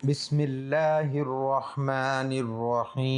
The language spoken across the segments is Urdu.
بسم اللہ الرحمن الرحیم۔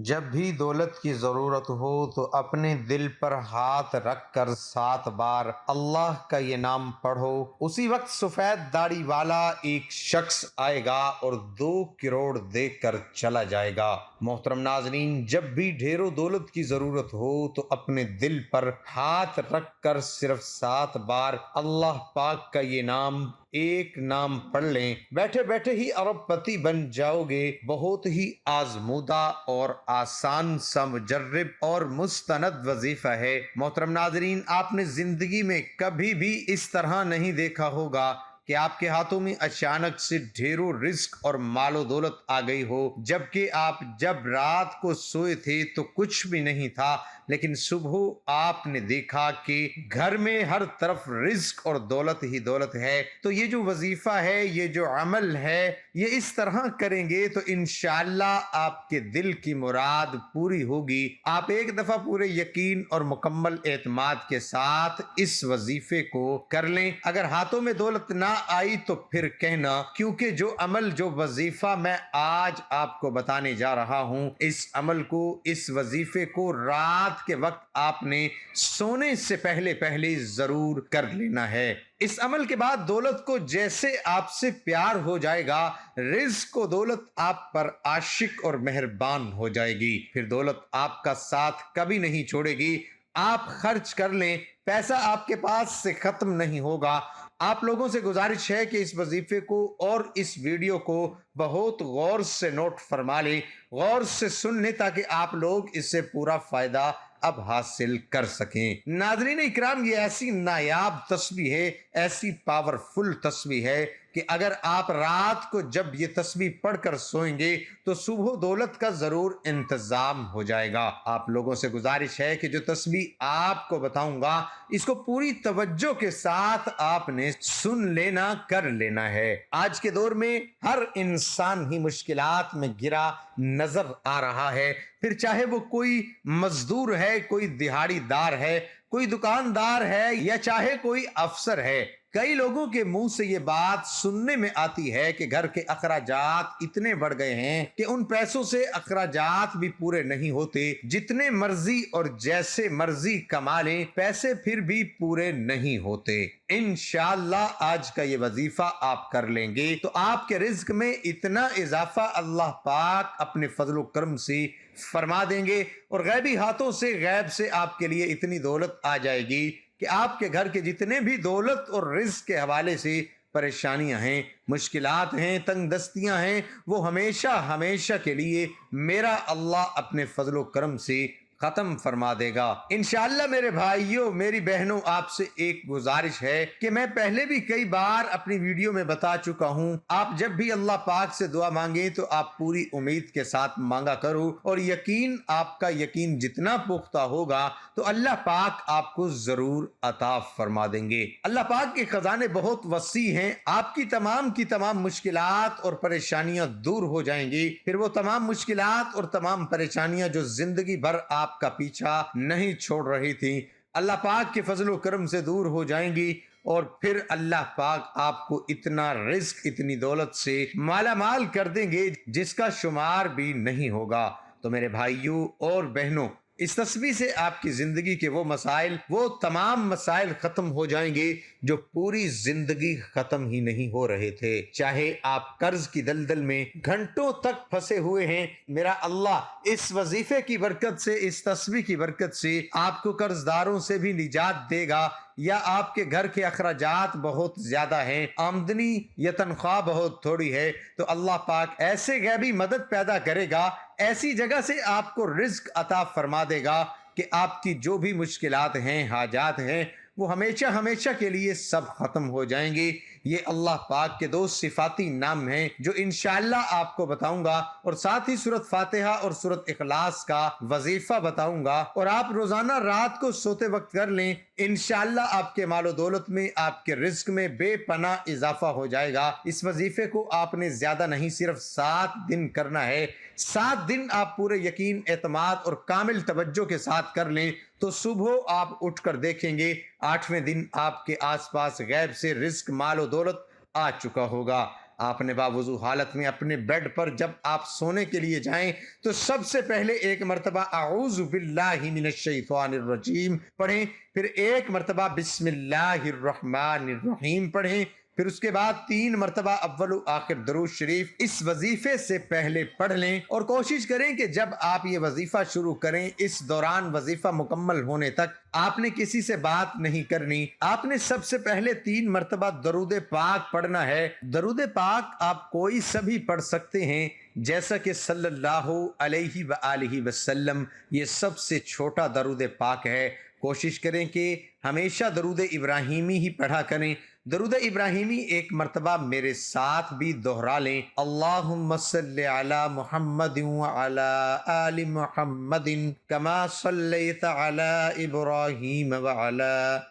جب بھی دولت کی ضرورت ہو تو اپنے دل پر ہاتھ رکھ کر 7 بار اللہ کا یہ نام پڑھو۔ اسی وقت سفید داڑھی والا ایک شخص آئے گا اور 2 کروڑ دے کر چلا جائے گا۔ محترم ناظرین، جب بھی ڈھیروں دولت کی ضرورت ہو تو اپنے دل پر ہاتھ رکھ کر صرف 7 بار اللہ پاک کا یہ نام ایک نام پڑھ لیں، بیٹھے بیٹھے ہی ارب پتی بن جاؤ گے۔ بہت ہی آزمودہ اور آسان سا مجرب اور مستند وظیفہ ہے۔ محترم ناظرین، آپ نے زندگی میں کبھی بھی اس طرح نہیں دیکھا ہوگا کہ آپ کے ہاتھوں میں اچانک سے ڈھیروں رزق اور مال و دولت آ گئی ہو، جبکہ آپ جب رات کو سوئے تھے تو کچھ بھی نہیں تھا، لیکن صبح آپ نے دیکھا کہ گھر میں ہر طرف رزق اور دولت ہی دولت ہے۔ تو یہ جو وظیفہ ہے، یہ جو عمل ہے، یہ اس طرح کریں گے تو انشاءاللہ آپ کے دل کی مراد پوری ہوگی۔ آپ ایک دفعہ پورے یقین اور مکمل اعتماد کے ساتھ اس وظیفے کو کر لیں۔ اگر ہاتھوں میں دولت نہ آئی تو پھر کہنا، کیونکہ جو عمل، جو وظیفہ میں آج آپ کو بتانے جا رہا ہوں، اس عمل کو، اس وظیفے کو رات کے وقت آپ نے سونے سے پہلے ضرور کر لینا ہے۔ اس عمل کے بعد دولت کو جیسے آپ سے پیار ہو جائے گا، رزق و دولت آپ پر عاشق اور مہربان ہو جائے گی۔ پھر دولت آپ کا ساتھ کبھی نہیں چھوڑے گی۔ آپ خرچ کر لیں، پیسہ آپ کے پاس سے ختم نہیں ہوگا۔ آپ لوگوں سے گزارش ہے کہ اس وظیفے کو اور اس ویڈیو کو بہت غور سے نوٹ فرما لیں، غور سے سن لیں، تاکہ آپ لوگ اس سے پورا فائدہ اب حاصل کر سکیں۔ ناظرین اکرام، یہ ایسی نایاب تسبیح ہے، ایسی پاورفل تسبیح ہے کہ اگر آپ رات کو جب یہ تسبیح پڑھ کر سوئیں گے تو صبح دولت کا ضرور انتظام ہو جائے گا۔ آپ لوگوں سے گزارش ہے کہ جو تسبیح آپ کو بتاؤں گا، اس کو پوری توجہ کے ساتھ آپ نے سن لینا، کر لینا ہے۔ آج کے دور میں ہر انسان ہی مشکلات میں گرا نظر آ رہا ہے، پھر چاہے وہ کوئی مزدور ہے، کوئی دہاڑی دار ہے، کوئی دکاندار ہے، یا چاہے کوئی افسر ہے۔ کئی لوگوں کے منہ سے یہ بات سننے میں آتی ہے کہ گھر کے اخراجات اتنے بڑھ گئے ہیں کہ ان پیسوں سے اخراجات بھی پورے نہیں ہوتے، جتنے مرضی اور جیسے مرضی کما لیں، پیسے پھر بھی پورے نہیں ہوتے۔ انشاءاللہ آج کا یہ وظیفہ آپ کر لیں گے تو آپ کے رزق میں اتنا اضافہ اللہ پاک اپنے فضل و کرم سے فرما دیں گے، اور غیبی ہاتھوں سے، غیب سے آپ کے لیے اتنی دولت آ جائے گی کہ آپ کے گھر کے جتنے بھی دولت اور رزق کے حوالے سے پریشانیاں ہیں، مشکلات ہیں، تنگ دستیاں ہیں، وہ ہمیشہ کے لیے میرا اللہ اپنے فضل و کرم سے ختم فرما دے گا۔ انشاءاللہ میرے بھائیوں، میری بہنوں، آپ سے ایک گزارش ہے کہ میں پہلے بھی کئی بار اپنی ویڈیو میں بتا چکا ہوں، آپ جب بھی اللہ پاک سے دعا مانگیں تو آپ پوری امید کے ساتھ مانگا کرو، اور یقین، آپ کا یقین جتنا پختہ ہوگا تو اللہ پاک آپ کو ضرور عطا فرما دیں گے۔ اللہ پاک کے خزانے بہت وسیع ہیں، آپ کی تمام مشکلات اور پریشانیاں دور ہو جائیں گی۔ پھر وہ تمام مشکلات اور تمام پریشانیاں جو زندگی بھر آپ کا پیچھا نہیں چھوڑ رہی تھی، اللہ پاک کے فضل و کرم سے دور ہو جائیں گی، اور پھر اللہ پاک آپ کو اتنا رزق، اتنی دولت سے مالا مال کر دیں گے جس کا شمار بھی نہیں ہوگا۔ تو میرے بھائیوں اور بہنوں، اس تسبیح سے آپ کی زندگی کے وہ تمام مسائل ختم ہو جائیں گے جو پوری زندگی ختم ہی نہیں ہو رہے تھے۔ چاہے آپ قرض کی دلدل میں گھنٹوں تک پھنسے ہوئے ہیں، میرا اللہ اس وظیفے کی برکت سے، اس تسبیح کی برکت سے آپ کو قرض داروں سے بھی نجات دے گا، یا آپ کے گھر کے اخراجات بہت زیادہ ہیں، آمدنی یا تنخواہ بہت تھوڑی ہے، تو اللہ پاک ایسے غیبی مدد پیدا کرے گا، ایسی جگہ سے آپ کو رزق عطا فرما دے گا کہ آپ کی جو بھی مشکلات ہیں، حاجات ہیں، وہ ہمیشہ کے لیے سب ختم ہو جائیں گے۔ یہ اللہ پاک کے 2 صفاتی نام ہیں جو انشاءاللہ آپ کو بتاؤں گا، اور ساتھ ہی سورۃ فاتحہ اور سورۃ اخلاص کا وظیفہ بتاؤں گا، اور آپ روزانہ رات کو سوتے وقت کر لیں۔ انشاءاللہ آپ کے مال و دولت میں، آپ کے رزق میں بے پناہ اضافہ ہو جائے گا۔ اس وظیفے کو آپ نے زیادہ نہیں، صرف 7 دن کرنا ہے۔ 7 دن آپ پورے یقین، اعتماد اور کامل توجہ کے ساتھ کر لیں تو صبح آپ اٹھ کر دیکھیں گے 8ویں دن آپ کے آس پاس غیب سے رزق، مال و دولت آ چکا ہوگا۔ آپ نے باوضو حالت میں اپنے بیڈ پر جب آپ سونے کے لیے جائیں تو سب سے پہلے ایک مرتبہ اعوذ باللہ من الشیطان الرجیم پڑھیں، پھر ایک مرتبہ بسم اللہ الرحمن الرحیم پڑھیں، پھر اس کے بعد 3 مرتبہ اول و آخر درود شریف اس وظیفے سے پہلے پڑھ لیں، اور کوشش کریں کہ جب آپ یہ وظیفہ شروع کریں اس دوران وظیفہ مکمل ہونے تک آپ نے کسی سے بات نہیں کرنی۔ آپ نے سب سے پہلے 3 مرتبہ درود پاک پڑھنا ہے۔ درود پاک آپ کوئی سبھی پڑھ سکتے ہیں، جیسا کہ صلی اللہ علیہ وآلہ وسلم یہ سب سے چھوٹا درود پاک ہے۔ کوشش کریں کہ ہمیشہ درود ابراہیمی ہی پڑھا کریں۔ درود ابراہیمی ایک مرتبہ میرے ساتھ بھی دہرا لیں۔ اللہم صلی علی محمد وعلی آل محمد کما صلیت علی ابراہیم وعلی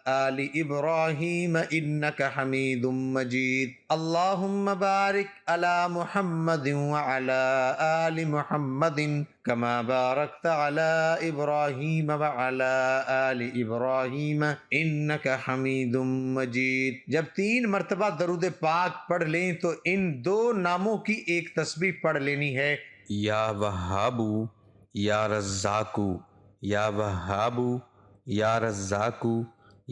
آل ابراہیم انک حمید مجید۔ اللہم بارک علی محمد وعلی آل محمد کما بارکت علی ابراہیم وعلی آل ابراہیم انک حمید مجید۔ جب 3 مرتبہ درود پاک پڑھ لیں تو ان 2 ناموں کی ایک تسبیح پڑھ لینی ہے، یا وہابو یا رزاقو، یا وہابو یا رزاقو،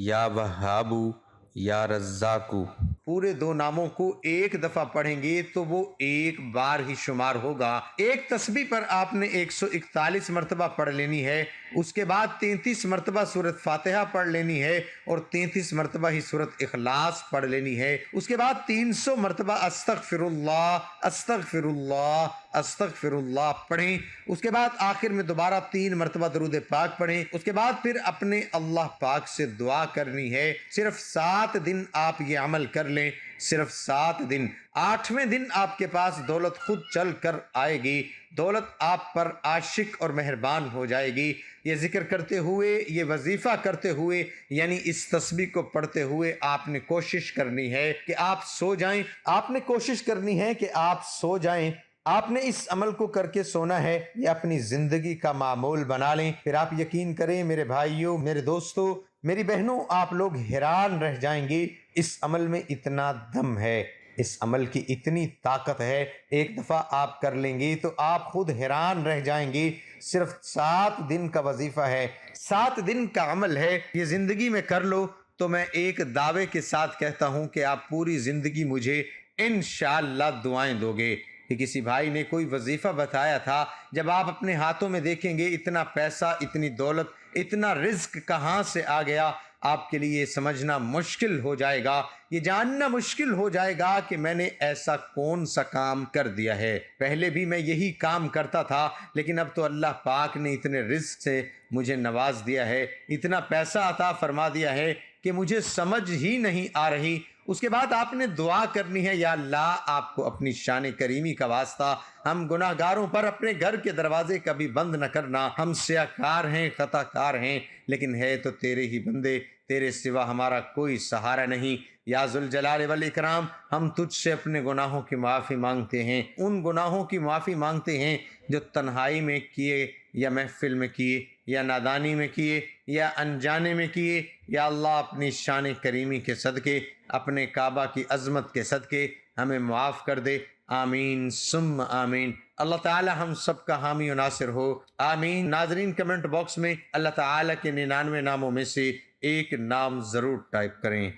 یا وہابو یا رزاقو۔ پورے 2 ناموں کو ایک دفعہ پڑھیں گے تو وہ ایک بار ہی شمار ہوگا۔ ایک تسبیح پر آپ نے 141 مرتبہ پڑھ لینی ہے، اس کے بعد 33 مرتبہ سورۃ فاتحہ پڑھ لینی ہے اور 33 مرتبہ ہی سورۃ اخلاص پڑھ لینی ہے۔ اس کے بعد 300 مرتبہ استغفر اللہ استغفر اللہ استغفر اللہ پڑھیں۔ اس کے بعد آخر میں دوبارہ 3 مرتبہ درود پاک پڑھیں۔ اس کے بعد پھر اپنے اللہ پاک سے دعا کرنی ہے۔ صرف 7 دن آپ یہ عمل کر لیں، صرف 7 دن۔ 8ویں دن آپ کے پاس دولت خود چل کر آئے گی، دولت آپ پر عاشق اور مہربان ہو جائے گی۔ یہ ذکر کرتے ہوئے، یہ وظیفہ کرتے ہوئے، یعنی اس تسبیح کو پڑھتے ہوئے آپ نے کوشش کرنی ہے کہ آپ سو جائیں۔ آپ نے کوشش کرنی ہے کہ آپ سو جائیں۔ آپ نے اس عمل کو کر کے سونا ہے، یہ اپنی زندگی کا معمول بنا لیں۔ پھر آپ یقین کریں میرے بھائیوں، میرے دوستوں، میری بہنوں، آپ لوگ حیران رہ جائیں گے۔ اس عمل میں اتنا دم ہے، اس عمل کی اتنی طاقت ہے، ایک دفعہ آپ کر لیں گے تو آپ خود حیران رہ جائیں گے۔ صرف 7 دن کا وظیفہ ہے، 7 دن کا عمل ہے، یہ زندگی میں کر لو تو میں ایک دعوے کے ساتھ کہتا ہوں کہ آپ پوری زندگی مجھے انشاءاللہ دعائیں دو گے۔ کہ کسی بھائی نے کوئی وظیفہ بتایا تھا، جب آپ اپنے ہاتھوں میں دیکھیں گے اتنا پیسہ، اتنی دولت، اتنا رزق کہاں سے آ گیا، آپ کے لیے سمجھنا مشکل ہو جائے گا، یہ جاننا مشکل ہو جائے گا کہ میں نے ایسا کون سا کام کر دیا ہے۔ پہلے بھی میں یہی کام کرتا تھا، لیکن اب تو اللہ پاک نے اتنے رزق سے مجھے نواز دیا ہے، اتنا پیسہ عطا فرما دیا ہے کہ مجھے سمجھ ہی نہیں آ رہی۔ اس کے بعد آپ نے دعا کرنی ہے، یا اللہ آپ کو اپنی شان کریمی کا واسطہ ہم گناہ گاروں پر اپنے گھر کے دروازے کبھی بند نہ کرنا۔ ہم سیاہکار ہیں، خطا کار ہیں، لیکن ہے تو تیرے ہی بندے، تیرے سوا ہمارا کوئی سہارا نہیں۔ یا ذوالجلال والاکرام، ہم تجھ سے اپنے گناہوں کی معافی مانگتے ہیں، ان گناہوں کی معافی مانگتے ہیں جو تنہائی میں کیے یا محفل میں کیے یا نادانی میں کیے یا انجانے میں کیے۔ یا اللہ اپنی شان کریمی کے صدقے، اپنے کعبہ کی عظمت کے صدقے ہمیں معاف کر دے۔ آمین ثم آمین۔ اللہ تعالی ہم سب کا حامی و ناصر ہو، آمین۔ ناظرین کمنٹ باکس میں اللہ تعالی کے 99 ناموں میں سے ایک نام ضرور ٹائپ کریں۔